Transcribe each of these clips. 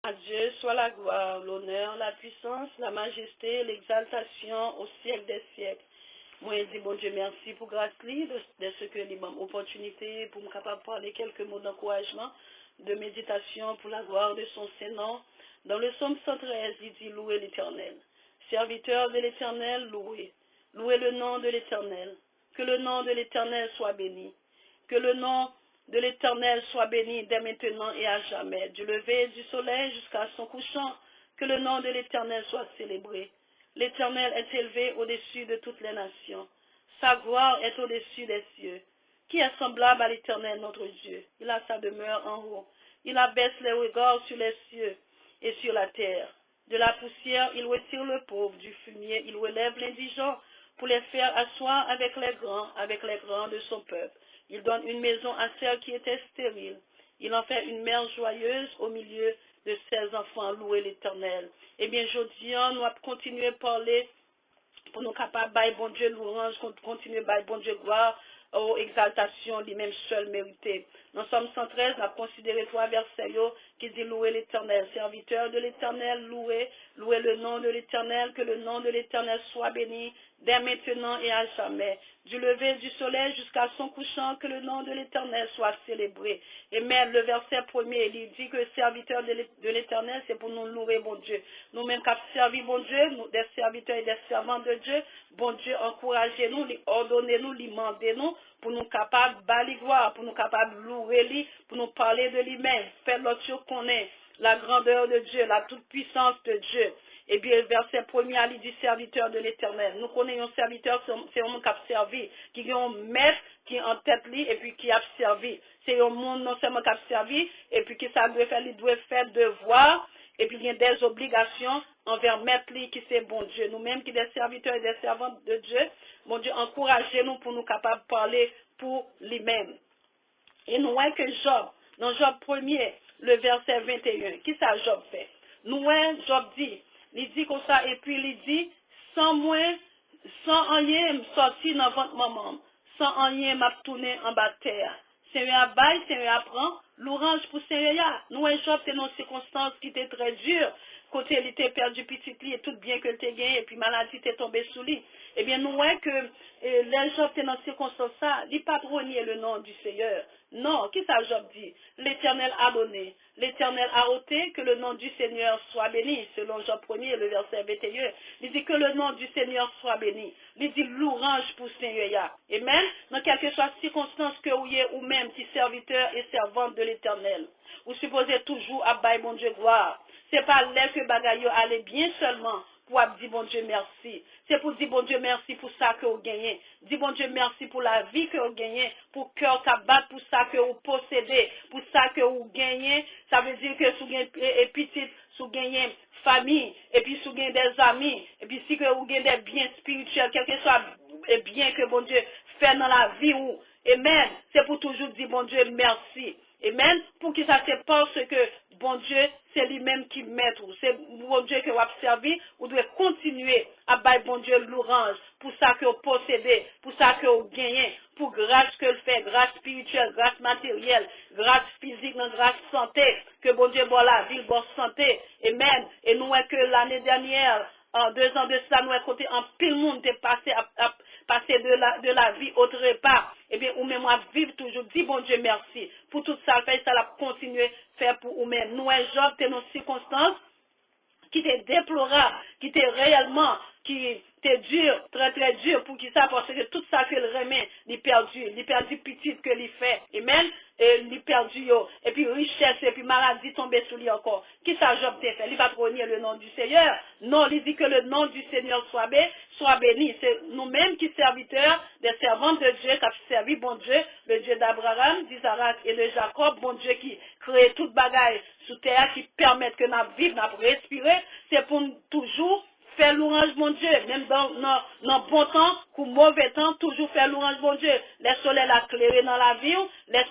À Dieu soit la gloire, l'honneur, la puissance, la majesté, l'exaltation au siècle des siècles. Moi, je dis, bon Dieu, merci pour grâce de ce que les mêmes opportunités pour me capable de parler quelques mots d'encouragement, de méditation pour la gloire de son Saint-Nom. Dans le psaume 113, il dit, louez l'Éternel. Serviteur de l'Éternel, louez. Louez le nom de l'Éternel. Que le nom de l'Éternel soit béni. Que le nom de l'Éternel soit béni dès maintenant et à jamais, du lever du soleil jusqu'à son couchant, que le nom de l'Éternel soit célébré. L'Éternel est élevé au-dessus de toutes les nations. Sa gloire est au-dessus des cieux. Qui est semblable à l'Éternel notre Dieu? Il a sa demeure en haut. Il abaisse les regards sur les cieux et sur la terre. De la poussière, il retire le pauvre. Du fumier, il relève l'indigent pour les faire asseoir avec les grands de son peuple. Il donne une maison à celle qui était stérile. Il en fait une mère joyeuse au milieu de ses enfants. Louer l'Éternel. Eh bien, aujourd'hui, nous allons continuer à parler pour nous capables de bon Dieu louange, continuer à bon Dieu gloire, aux exaltations, lui-même seul mérité. Dans Somme 113, nous avons considéré trois versets qui disent louer l'Éternel. Serviteur de l'Éternel, louer le nom de l'Éternel, que le nom de l'Éternel soit béni dès maintenant et à jamais. Du lever du soleil jusqu'à son couchant, que le nom de l'Éternel soit célébré. Et même le verset premier, il dit que serviteur de l'Éternel, c'est pour nous louer, bon Dieu. Nous-mêmes qui avons servi, bon Dieu, nous, des serviteurs et des servantes de Dieu, bon Dieu, encouragez-nous, ordonnez-nous, demandez-nous, pour nous capables de bali gloire, pour nous capables de louer lui, pour nous parler de lui-même, faire l'autre chose qu'on est, la grandeur de Dieu, la toute-puissance de Dieu. Et bien, le verset premier, il dit serviteur de l'Éternel. Nous connaissons un serviteur, c'est un monde qui a servi, qui a un maître qui est en tête lui, et puis qui a servi. C'est un monde non seulement qui a servi, et puis qui ça doit faire, il doit faire devoir, et puis il y a des obligations envers maître lui qui c'est bon Dieu. Nous-mêmes qui des serviteurs et des servantes de Dieu, bon Dieu, encouragez-nous pour nous capables de parler pour lui-même. Et nous voyons que Job, dans Job 1er, le verset 21, qui ça Job fait? Nous voyons Job dit, il dit comme ça, et puis il dit, sans moi, sans rien sorti dans votre maman, sans rien m'a tourné en bas de terre. Seigneur bail, Seigneur apprend, l'orange pour Seigneur. Nous voyons Job, c'est une circonstance qui était très dure. Côté il était perdu petit lit et tout bien que tu gagné, et puis maladie était tombée sous lui. Eh bien, nous voyons que les Job étaient dans ces circonstances-là, il n'a pas renié le nom du Seigneur. Non, qui ça Job dit? L'Éternel a donné, l'Éternel a ôté, que le nom du Seigneur soit béni, selon Job 1er, le verset 21. Il dit que le nom du Seigneur soit béni. Il dit l'orange pour Seigneur. Amen. Dans quelque soit circonstance que vous êtes ou même qui serviteur et servante de l'Éternel, vous supposez toujours à bailler mon Dieu gloire. C'est pas là que bagaille allait bien seulement pour dire bon Dieu merci. C'est pour dire bon Dieu merci pour ça que vous gagnez. Dis bon Dieu merci pour la vie que vous gagnez, pour cœur tabac, pour ça que vous possédez, pour ça que vous gagnez. Ça veut dire que si vous gagnez petit, si vous gagnez famille, et puis si vous gagnez des amis, et puis si vous gagnez des biens spirituels, quel que soit bien que bon Dieu fait dans la vie ou, amen, c'est pour toujours dire bon Dieu merci. Amen. Pour que ça c'est parce que bon Dieu, c'est lui-même qui maître. C'est bon Dieu que vous avez servi. Vous devez continuer à bailler bon Dieu l'orange. Pour ça que vous possédez. Pour ça que vous gagnez. Pour grâce que vous faites. Grâce spirituelle, grâce matérielle, grâce physique, grâce santé. Que bon Dieu boit la vie, bonne santé. Amen. Et nous, que l'année dernière, en 2 ans de cela, nous avons côté en pile monde est passé à passer de la vie autre part. Eh bien, ou même moi vivre toujours, dis bon Dieu merci pour tout ça, fait ça la continuer faire pour vous même. Nous, Job, c'est nos circonstances qui étaient déplorables, qui étaient réellement, qui étaient dures, très très dures, pour qui ça, parce que tout ça que le remet, il perdu petit que il fait. Amen. Et il perdu yo. Et puis richesse, et puis maladie tombée sur lui encore. Qui ça Job t'a fait? Il va trôner le nom du Seigneur. Non, il dit que le nom du Seigneur soit béni. C'est nous-mêmes qui serviteurs, des servantes de Dieu, qui ont servi bon Dieu, le Dieu d'Abraham, d'Isaac et de Jacob, bon Dieu qui crée toute bagaille sous terre, qui permettent que nous vivions, nous respirer. C'est pour nous toujours faire l'orange, mon Dieu, même dans bon temps, ou mauvais temps, toujours faire l'orange, mon Dieu. Les soleils a clairé dans la vie, la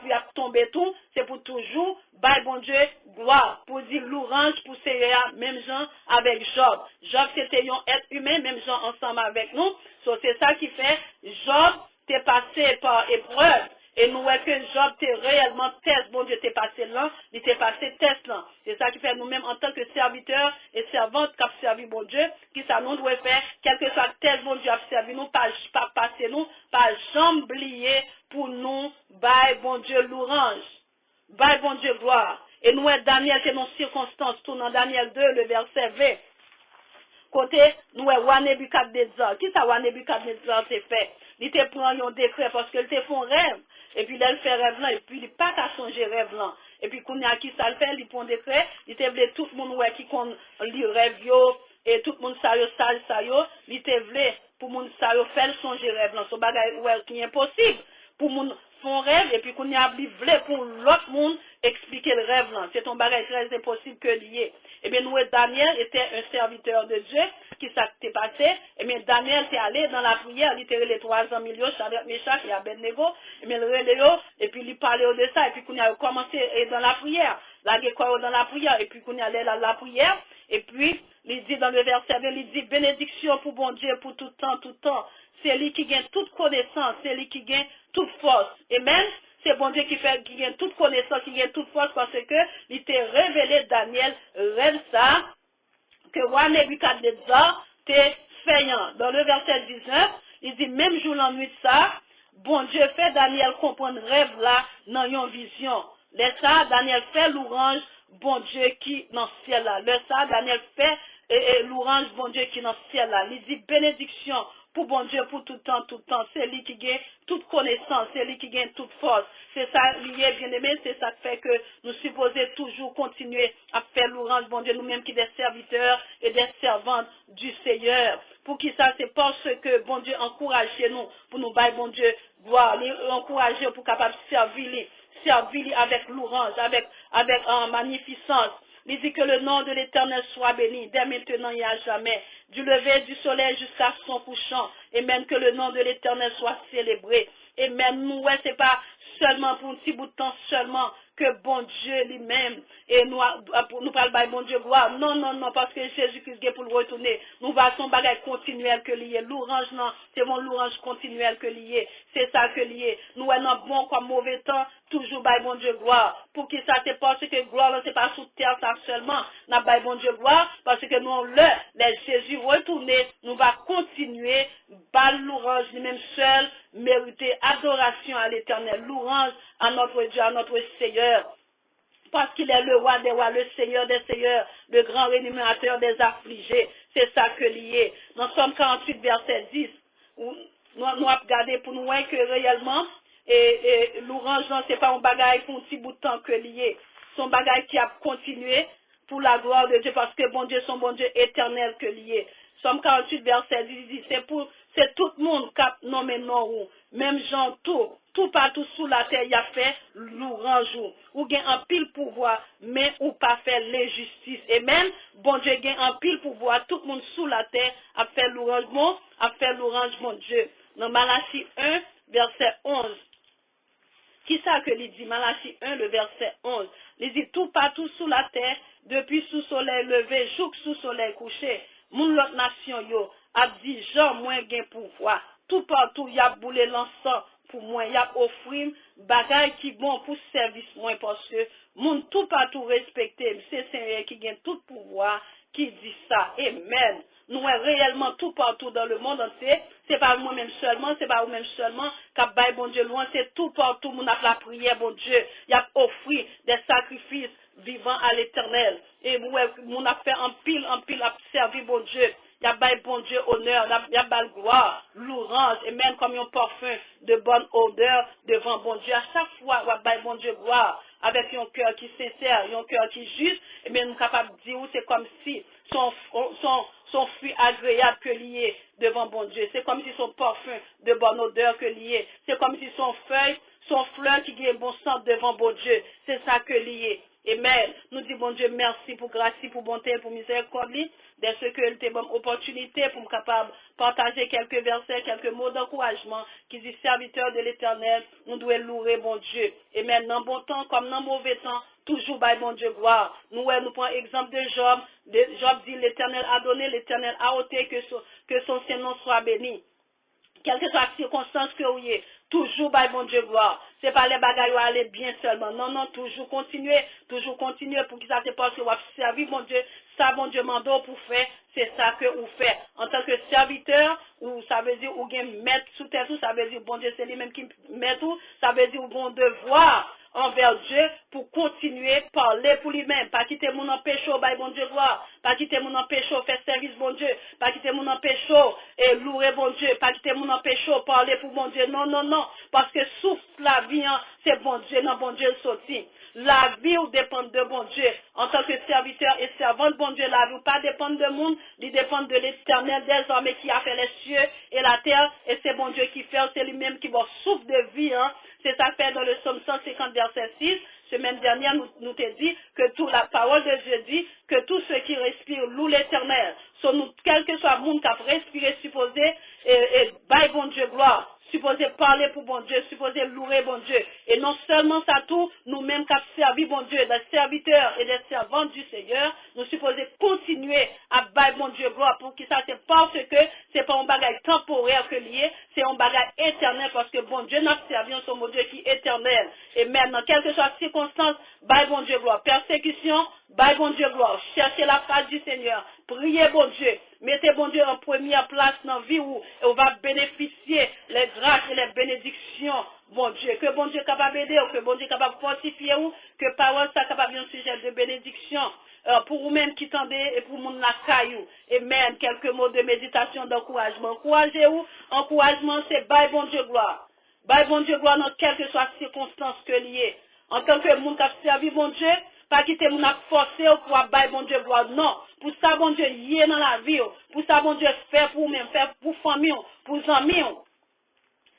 pluie a tombé tout, c'est pour toujours, bye, bon Dieu, gloire, pour dire l'orange, pour Seigneur, même gens avec Job. Job, c'était un être humain, même gens ensemble avec nous. So, c'est ça qui fait, Job, t'es passé par épreuve. Et nous voyons que Job t'est réellement test, bon Dieu, t'es passé là, il t'est passé test là. C'est ça qui fait nous-mêmes en tant que serviteurs et servantes qui ont servi bon Dieu, qui ça nous doit faire, quel que soit test, bon Dieu a servi nous, pas passer nous, pas jamais oublier pour nous, bye bon Dieu louange, bye bon Dieu gloire. Et nous, Daniel, c'est nos circonstances, tout dans Daniel 2, le verset 20. Côté, nous, Nebuchadnezzar. Qui ça, Nebuchadnezzar, t'es fait? Il te prend un décret parce qu'il te font rêve. Et puis, il fait rêve là, et puis, il pas qu'à songer rêve là. Et puis, qu'on a qui ça le fait, il prend un décret, il te voulait tout le monde, qui qu'on lit rêve, yo, et tout le monde, ça yo, il te voulait, pour monde, ça yo, faire songer rêve là. Ce bagage, ouais, qui est impossible. Pour monde, font rêve, et puis qu'on y a voulu pour l'autre monde expliquer le rêve là. C'est un bagage très impossible que lié. Eh bien, nous, Daniel était un serviteur de Dieu, qui s'est passé. Eh bien, Daniel est allé dans la prière, il était les 300 millions, avec Meshach et Abednego. Eh bien, et puis il parlait de ça, et puis qu'on a commencé dans la prière. Là, il quoi dans la prière, et puis qu'on allait dans la prière, et puis, il dit dans le verset 20, il dit, bénédiction pour bon Dieu, pour tout temps, tout temps. C'est lui qui gagne toute connaissance, c'est lui qui gagne toute force. Amen. C'est bon Dieu qui gagne toute connaissance, qui gagne toute force, parce que il t'a révélé Daniel, rêve ça, que roi Nebuchadnezzar t'est fayant. Dans le verset 19, il dit, même jour la nuit ça, bon Dieu fait Daniel comprendre rêve là, dans une vision. Laisse ça, Daniel fait l'orange, bon Dieu qui dans le ciel là. Laisse ça, Daniel fait l'orange, bon Dieu qui dans le ciel là. Il dit bénédiction pour bon Dieu pour tout temps, c'est lui qui gagne toute connaissance, c'est lui qui gagne toute force. C'est ça, lié, bien aimé, c'est ça qui fait que nous supposons toujours continuer à faire l'orange, bon Dieu, nous-mêmes qui des serviteurs et des servantes du Seigneur. Pour qui ça, c'est parce que bon Dieu encourage nous, pour nous bailler, bon Dieu, gloire, encourager pour capable servir avec l'orange, avec magnificence. Il dit que le nom de l'Éternel soit béni, dès maintenant et à jamais, du lever du soleil jusqu'à son couchant, et même que le nom de l'Éternel soit célébré. Et même nous, ouais, c'est pas seulement pour un petit bout de temps seulement que bon Dieu lui-même, et nous parlons de bon Dieu gloire. Non, non, non, parce que Jésus-Christ est pour le retourner. Nous va son bagage continuel que lié. L'orange, non, c'est mon l'orange continuel que lié. C'est ça que lié. Nous, non, bon comme mauvais temps, toujours by bon Dieu gloire. Pour qui ça, c'est parce que gloire, c'est pas sous terre, ça seulement. N'a by bon Dieu gloire, parce que nous, les Jésus retourné, nous va continuer, par l'orange lui-même seul, mériter adoration à l'Éternel, louange à notre Dieu, à notre Seigneur, parce qu'il est le roi des rois, le Seigneur des seigneurs, le grand rémunérateur des affligés. C'est ça que lié. Dans Somme 48, verset 10, nous avons regardé pour nous voir que réellement, et l'orange, c'est pas un bagage pour un petit bout de temps que lié. C'est un bagage qui a continué pour la gloire de Dieu, parce que bon Dieu, son bon Dieu éternel que lié. Somme 48, verset 10, dit, c'est tout le monde qui a nommé non, même Jean, tout partout sous la terre, il a fait l'orange, ou gain un pile pouvoir, mais ou pas faire l'injustice. Et même, bon Dieu gain un pile pouvoir, tout le monde sous la terre a fait l'orange, bon Dieu. Dans Malachie 1, verset 11. Qui ça que il dit? Malachie 1, le verset 11. Il dit tout partout sous la terre, depuis sous soleil levé, jusqu'au sous soleil couché. Mon l'autre nation yo a dit Jean moins gain pouvoir. Tout partout y a boulé l'encens pour moi, y a offrir bagaille qui bon pour service moins parce que mon tout partout respecté, c'est Seigneur qui gagne tout pouvoir qui dit ça. Amen. Nous est réellement tout partout dans le monde entier. C'est pas moi-même seulement, c'est pas vous-même seulement qu'a bail bon Dieu loin, c'est tout partout mon a la prière bon Dieu. Y a offert des sacrifices vivants à l'Éternel. Et mon a fait en pile à servir bon Dieu. Y a bail bon Dieu honneur, y a bail gloire, l'orange et même comme un parfum de bonne odeur devant bon Dieu. À chaque fois, y a bail bon Dieu gloire avec un cœur qui sincère, un cœur qui juste, et bien nous capable de dire c'est comme si son fruit agréable que lié devant bon Dieu. C'est comme si son parfum de bonne odeur que lié. C'est comme si son fleur qui gagne bon sens devant bon Dieu. C'est ça que lié. Amen. Nous disons bon Dieu merci pour grâce, pour bonté, pour miséricorde. Dès ce que il te bonne opportunité pour me capable partager quelques versets, quelques mots d'encouragement qui dit serviteur de l'Éternel, nous devons louer bon Dieu. Et maintenant, bon temps comme dans mauvais temps, toujours by bon Dieu gloire. Nous prenons exemple de Job. Job dit l'Éternel a donné, l'Éternel a ôté, que son Saint-Nom soit béni. Quelle que soit la circonstance que vous ayez, toujours, bah, bon Dieu, gloire. C'est pas les bagailles où aller bien seulement. Non, non, toujours continuer pour que ça te passe, vous servir, bon Dieu. Ça, bon Dieu, mando pour faire, c'est ça que vous faites. En tant que serviteur, ou ça veut dire, ou mettre sous terre tout, ça veut dire, bon Dieu, c'est lui-même qui met tout, ça veut dire, bon devoir envers Dieu pour continuer à parler pour lui-même. Pas quitter mon empêche, bon Dieu, gloire. Pas quitter mon empêche, faire service, bon Dieu. Pas quitter mon empêche, et louer, bon Dieu. Pas quitter mon empêche, parler pour bon Dieu. Non, non, non. Parce que souffle la vie, hein, c'est bon Dieu, non, bon Dieu, le sorti. La vie ou dépend de bon Dieu. En tant que serviteur et servante, bon Dieu, la vie ou pas dépend de monde, il dépend de l'Éternel des hommes qui a fait les cieux et la terre. Et c'est bon Dieu qui fait, c'est lui-même qui va souffle de vie, hein. C'est ça fait dans le psaume 150, verset 6. Semaine dernière, nous t'ai dit que toute la parole de Dieu dit que tous ceux qui respirent louent l'Éternel. So, nous, quel que soit le monde qui a respiré, supposé, et bye bon Dieu, gloire. Supposé parler pour bon Dieu, supposé louer bon Dieu. Et non seulement ça tout, nous-mêmes qui avons servi bon Dieu, des serviteurs et des servantes du Seigneur, nous supposons continuer à battre bon Dieu gloire pour que ça c'est parce que c'est pas un bagage temporaire que lié, c'est un bagage éternel parce que bon Dieu n'a servi son bon Dieu qui est éternel. Et maintenant, quelle que soit la circonstance, battre bon Dieu gloire. Persécution, battre bon Dieu gloire. Cherchez la face du Seigneur. Priez bon Dieu. Mettez bon Dieu en première place dans la vie où on va bénéficier les grâces et les bénédictions, bon Dieu. Que bon Dieu est capable d'aider, que bon Dieu est capable de fortifier ou, que parole soit capable d'un sujet de bénédiction pour vous-même qui tendez et pour mon la caillou. Et même quelques mots de méditation, d'encouragement. Encouragez-vous. Encouragement, c'est bye bon Dieu gloire. Bye bon Dieu gloire dans quelle que soit la circonstance que lié. En tant que monde qui a servi bon Dieu, pas quitter mon forcé pour bailler bon Dieu gloire. Non. Pour ça, bon Dieu, y est dans la vie. Pour ça, bon Dieu, faire pour vous-même, faire pour famille, pour amis,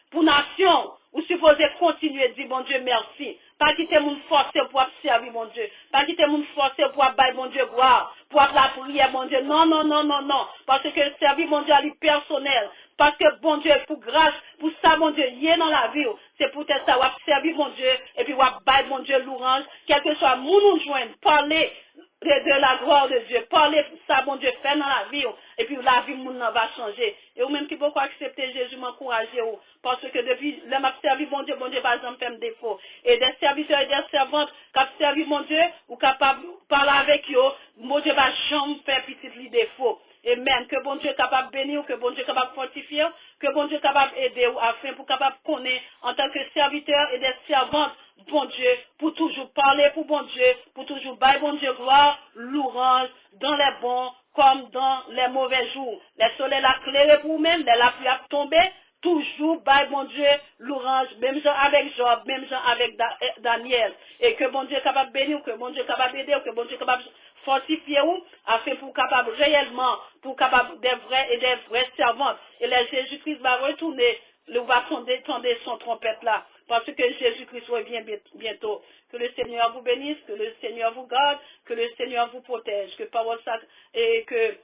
pour nation. Vous supposez continuer à dire, bon Dieu, merci. Pas quitter mon forcé pour servir, bon Dieu. Pas quitter mon forcé pour bailler, bon Dieu, gloire. Pour la prière, bon Dieu. Non, non, non, non, non. Parce que servir, bon Dieu, à lui personnel. Parce que, bon Dieu, pour grâce, pour ça, bon Dieu, y est dans la vie. C'est peut-être ça, vous servir, bon Dieu, et puis vous bailler, bon Dieu, l'orange. Quel que soit mon nous joindre, parler de la gloire de Dieu. Parler ça, bon Dieu, fait dans la vie. Et puis la vie, mon va changer. Et vous même qui beaucoup accepter Jésus, m'encourager. Parce que depuis, le m'a servi, bon Dieu, par exemple, fait un défaut. Et des serviteurs et des servantes qui ont servi, mon Dieu, ou capables de parler avec eux, mon Dieu va jamais faire petit les défauts. Et même que bon Dieu est capable de bénir, que bon Dieu est capable de fortifier, que bon Dieu est capable d'aider, afin pour capable de connaître en tant que serviteur et des servantes, bon Dieu, pour toujours parler pour bon Dieu, pour toujours bailler bon Dieu gloire, louange, dans les bons comme dans les mauvais jours. Les soleils la clairé pour vous-même, la pluie a tombé, toujours bailler bon Dieu, louange, même gens avec Job, même gens avec Daniel. Et que bon Dieu est capable de bénir, que bon Dieu est capable d'aider, que bon Dieu est capable de fortifier ou, afin pour capable réellement, pour capable des vrais et des vraies servantes. Et le Jésus-Christ va retourner, il va tendre son trompette là, parce que Jésus-Christ revient bientôt. Que le Seigneur vous bénisse, que le Seigneur vous garde, que le Seigneur vous protège, que parole ça, et que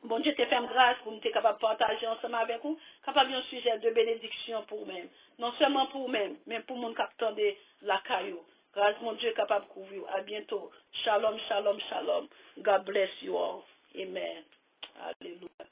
bon Dieu te fait grâce pour nous être capable de partager ensemble avec vous, capable d'un sujet de bénédiction pour vous-même. Non seulement pour vous-même, mais pour le monde qui attend la caillou. Grâce mon Dieu est capable de couvrir. À bientôt. Shalom, shalom, shalom. God bless you all. Amen. Alléluia.